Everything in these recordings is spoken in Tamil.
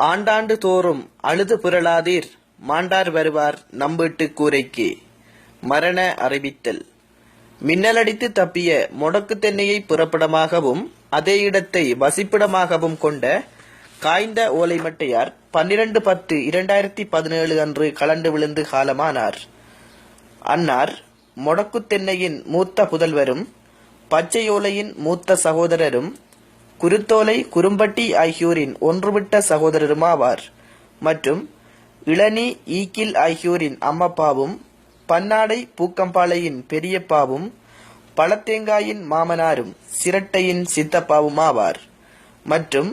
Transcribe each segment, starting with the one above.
ஆண்டாண்டு தோறும் அழுது புரளாதீர், மாண்டார் வருவார் நம்பீட்டு கூரைக்கு. மரண அறிவித்தல். மின்னலடித்து தப்பிய மொடக்கு தென்னையை புறப்படமாகவும் அதே இடத்தை வசிப்பிடமாகவும் கொண்ட காய்ந்த ஓலைமட்டையார் 12/10/2017 அன்று கலண்டு விழுந்து காலமானார். அன்னார் மொடக்கு தென்னையின் மூத்த புதல்வரும் பச்சையோலையின் மூத்த சகோதரரும் குருத்தோலை குறும்பட்டி ஆகியோரின் ஒன்றுவிட்ட சகோதரருமாவார். மற்றும் இளநி ஈக்கில் ஆகியோரின் அம்மப்பாவும் பன்னாடை பூக்கம்பாளையின் பெரியப்பாவும் பழத்தேங்காயின் மாமனாரும் சிரட்டையின் சித்தப்பாவுமாவார். மற்றும்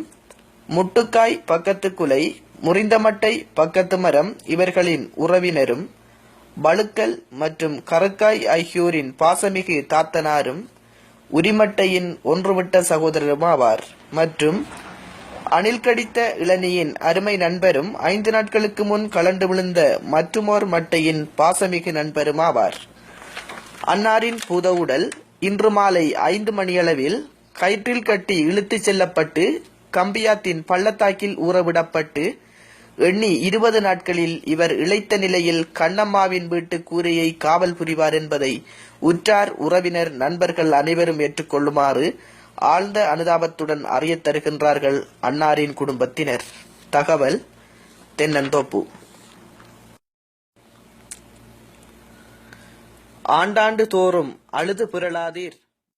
முட்டுக்காய் பக்கத்து குலை முறிந்தமட்டை பக்கத்து மரம் இவர்களின் உறவினரும் பழுக்கல் மற்றும் கருக்காய் ஆகியோரின் பாசமிகு தாத்தனாரும் உரிமட்டையின் ஒன்றுவிட்ட சகோதரருமாவார். மற்றும் அணில் கடித்த இளநியின் அருமை நண்பரும் 5 நாட்களுக்கு முன் கலண்டு விழுந்த மற்றுமோர் மட்டையின் பாசமிகு நண்பருமாவார். அன்னாரின் பூதவுடல் இன்று மாலை 5 மணியளவில் கயிற்றில் கட்டி இழுத்துச் செல்லப்பட்டு கம்பியாத்தின் பள்ளத்தாக்கில் ஊறவிடப்பட்டு எண்ணி 20 நாட்களில் இவர் இளைத்த நிலையில் கண்ணம்மாவின் வீட்டு கூரையை காவல் புரிவார் என்பதை உற்றார் உறவினர் நண்பர்கள் அனைவரும் ஏற்றுக்கொள்ளுமாறு ஆழ்ந்த அனுதாபத்துடன் அறியத் தருகின்றார்கள் அன்னாரின் குடும்பத்தினர். தகவல் தென்னந்தோப்பு. ஆண்டாண்டு தோறும் அழுது புரளாதீர்.